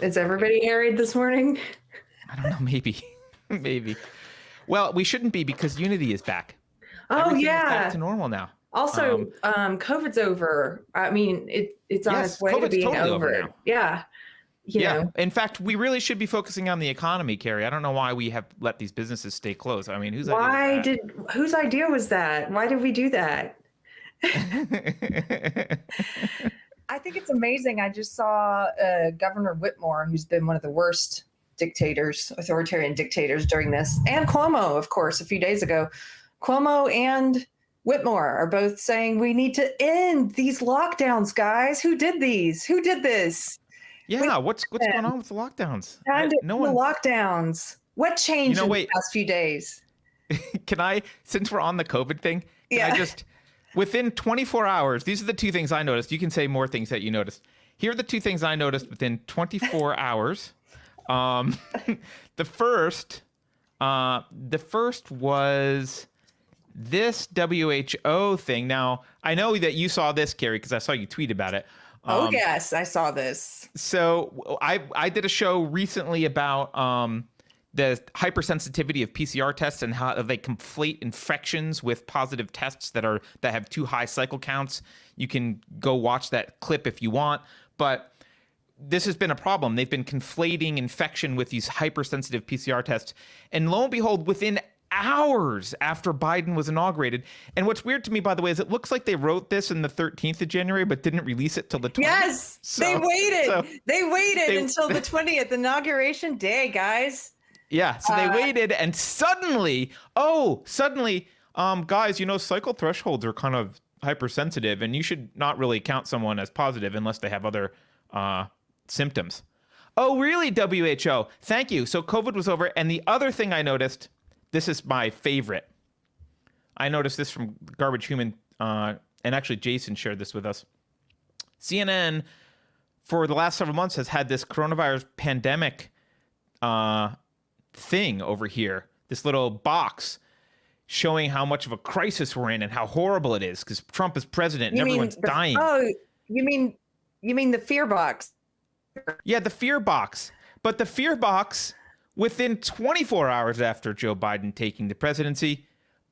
Is everybody harried this morning? I don't know, maybe. Maybe. Well, we shouldn't be because Unity is back. Oh, Everything yeah. is back to normal now. Also, COVID's over. I mean, it's on its way to being totally over now. Yeah. You know. In fact, we really should be focusing on the economy, Carrie. I don't know why we have let these businesses stay closed. I mean, whose idea was that? Why did we do that? I think it's amazing. I just saw Governor Whitmore, who's been one of the worst authoritarian dictators during this, and Cuomo, of course, a few days ago. Cuomo and Whitmore are both saying we need to end these lockdowns, guys. Who did these? Who did this? Yeah, what's going on with the lockdowns? The lockdowns. What changed in the past few days? Can I, since we're on the COVID thing, I just, within 24 hours, these are the two things I noticed. You can say more things that you noticed. Here are the two things I noticed within 24 hours. The first was this WHO thing. Now, I know that you saw this, Carrie, because I saw you tweet about it. Oh, yes, I saw this. So I did a show recently about the hypersensitivity of PCR tests and how they conflate infections with positive tests that have too high cycle counts. You can go watch that clip if you want, but this has been a problem. They've been conflating infection with these hypersensitive PCR tests, and lo and behold, within hours after Biden was inaugurated. And what's weird to me, by the way, is it looks like they wrote this in the 13th of January, but didn't release it till the 20th. Yes, they waited until the 20th, inauguration day, guys. Yeah, so they waited, and suddenly, guys, cycle thresholds are kind of hypersensitive, and you should not really count someone as positive unless they have other symptoms. Oh, really, WHO? Thank you. So COVID was over, and the other thing I noticed, this is my favorite. I noticed this from Garbage Human, and actually Jason shared this with us. CNN, for the last several months, has had this coronavirus pandemic thing over here, this little box showing how much of a crisis we're in and how horrible it is because Trump is president and everyone's dying. Oh, you mean the fear box? Yeah, the fear box. But the fear box, within 24 hours after Joe Biden taking the presidency,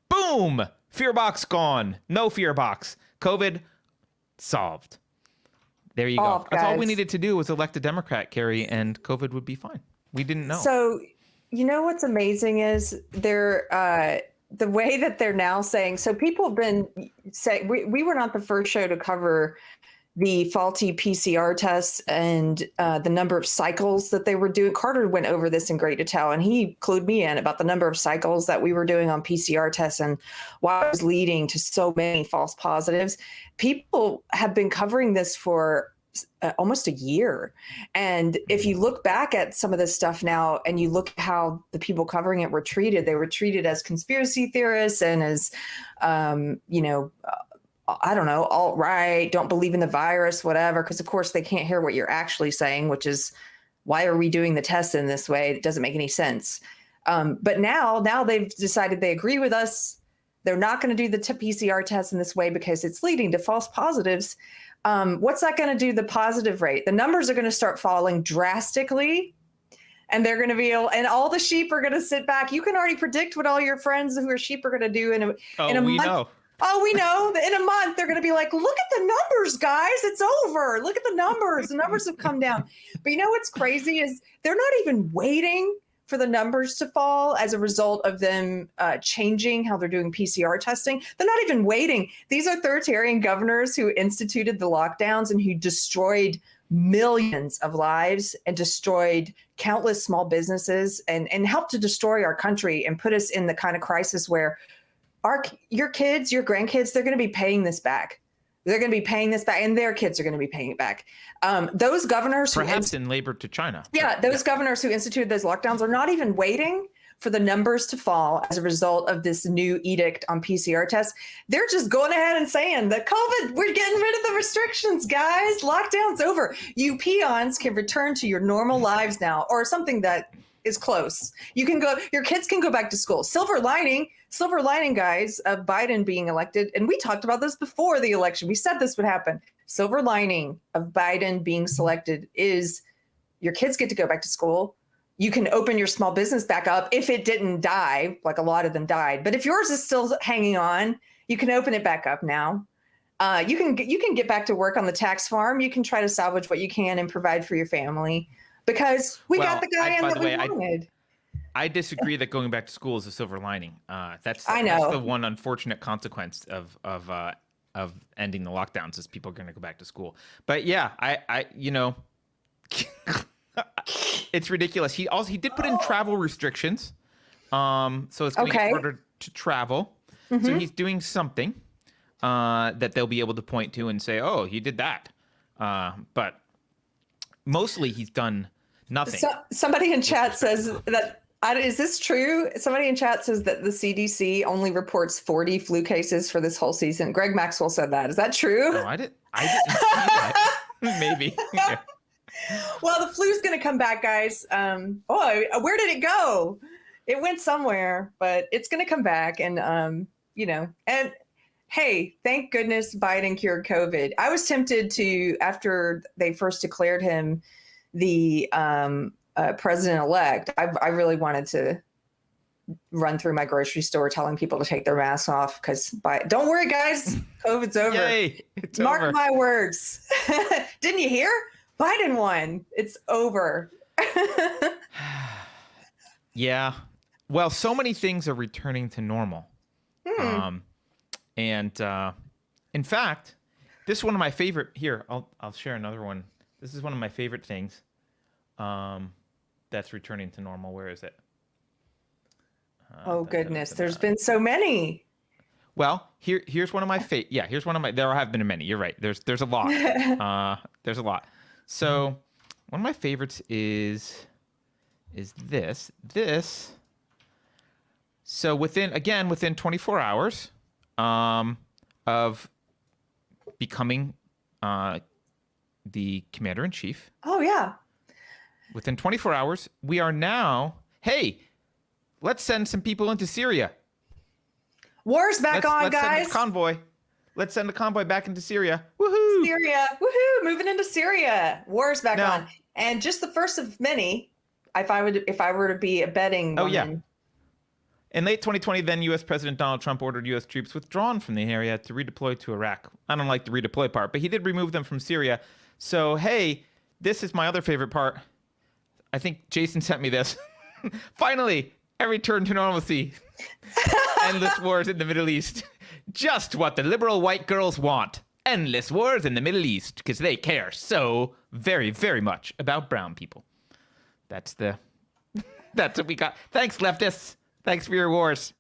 boom, fear box gone. No fear box. COVID solved. There you go. That's all we needed to do was elect a Democrat, Carrie, and COVID would be fine. We didn't know. So, what's amazing is the way that they're now saying, so people have been saying, we were not the first show to cover the faulty PCR tests and the number of cycles that they were doing. Carter went over this in great detail, and he clued me in about the number of cycles that we were doing on PCR tests and why it was leading to so many false positives. People have been covering this for almost a year. And if you look back at some of this stuff now and you look at how the people covering it were treated, they were treated as conspiracy theorists and as, I don't know, alt-right, don't believe in the virus, whatever, because of course they can't hear what you're actually saying, which is, why are we doing the tests in this way? It doesn't make any sense. But now they've decided they agree with us. They're not going to do the PCR test in this way because it's leading to false positives. What's that going to do to the positive rate? The numbers are going to start falling drastically, and they're going to be and all the sheep are going to sit back. You can already predict what all your friends who are sheep are going to do in a month. Know. Oh, we know. In a month, they're going to be like, look at the numbers, guys. It's over. Look at the numbers. The numbers have come down. But what's crazy is they're not even waiting for the numbers to fall as a result of them changing how they're doing PCR testing. They're not even waiting. These are authoritarian governors who instituted the lockdowns and who destroyed millions of lives and destroyed countless small businesses and helped to destroy our country and put us in the kind of crisis where your kids, your grandkids, they're going to be paying this back. They're going to be paying this back, and their kids are going to be paying it back. Those governors, perhaps in labor to China. Yeah, those governors who instituted those lockdowns are not even waiting for the numbers to fall as a result of this new edict on PCR tests. They're just going ahead and saying that COVID, we're getting rid of the restrictions, guys. Lockdown's over. You peons can return to your normal lives now, or something that is close. You can go, your kids can go back to school. Silver lining, guys, of Biden being elected. And we talked about this before the election. We said this would happen. Silver lining of Biden being selected is your kids get to go back to school. You can open your small business back up if it didn't die, like a lot of them died. But if yours is still hanging on, you can open it back up now. You can get back to work on the tax farm. You can try to salvage what you can and provide for your family because we got the guy in that we wanted. I disagree that going back to school is a silver lining. That's I know. That's the one unfortunate consequence of ending the lockdowns is people are going to go back to school. But yeah, I it's ridiculous. He did put in travel restrictions, so it's going to get harder to travel. Mm-hmm. So he's doing something that they'll be able to point to and say, "Oh, he did that." But mostly, he's done nothing. Somebody in chat says that. Is this true? Somebody in chat says that the CDC only reports 40 flu cases for this whole season. Greg Maxwell said that. Is that true? No, I didn't see that. Maybe. Yeah. Well, the flu's going to come back, guys. Where did it go? It went somewhere, but it's going to come back. And, and hey, thank goodness Biden cured COVID. I was tempted to, after they first declared him the president-elect, I really wanted to run through my grocery store telling people to take their masks off because don't worry, guys, COVID's over. Yay, it's Mark over. my words. Didn't you hear? Biden won. It's over. Yeah. Well, so many things are returning to normal. In fact, this is one of my favorite. Here, I'll share another one. This is one of my favorite things. That's returning to normal. Where is it? Oh goodness, there's been so many. Well, here's one of my here's one of my. There have been many. You're right. There's a lot. There's a lot. So one of my favorites is this. So within 24 hours of becoming the commander-in-chief. Oh yeah. Within 24 hours, we are now, hey, let's send some people into Syria. War's back on, let's guys. Send a convoy. Let's send a convoy back into Syria. Woohoo! Syria. Woohoo! Moving into Syria. War's back Now, on. And just the first of many, if I were to be a betting woman. Yeah. In late 2020, then U.S. President Donald Trump ordered U.S. troops withdrawn from the area to redeploy to Iraq. I don't like the redeploy part, but he did remove them from Syria. So, hey, this is my other favorite part. I think Jason sent me this. Finally, a return to normalcy. Endless wars in the Middle East. Just what the liberal white girls want. Endless wars in the Middle East because they care so very, very much about brown people. That's what we got. Thanks, leftists. Thanks for your wars.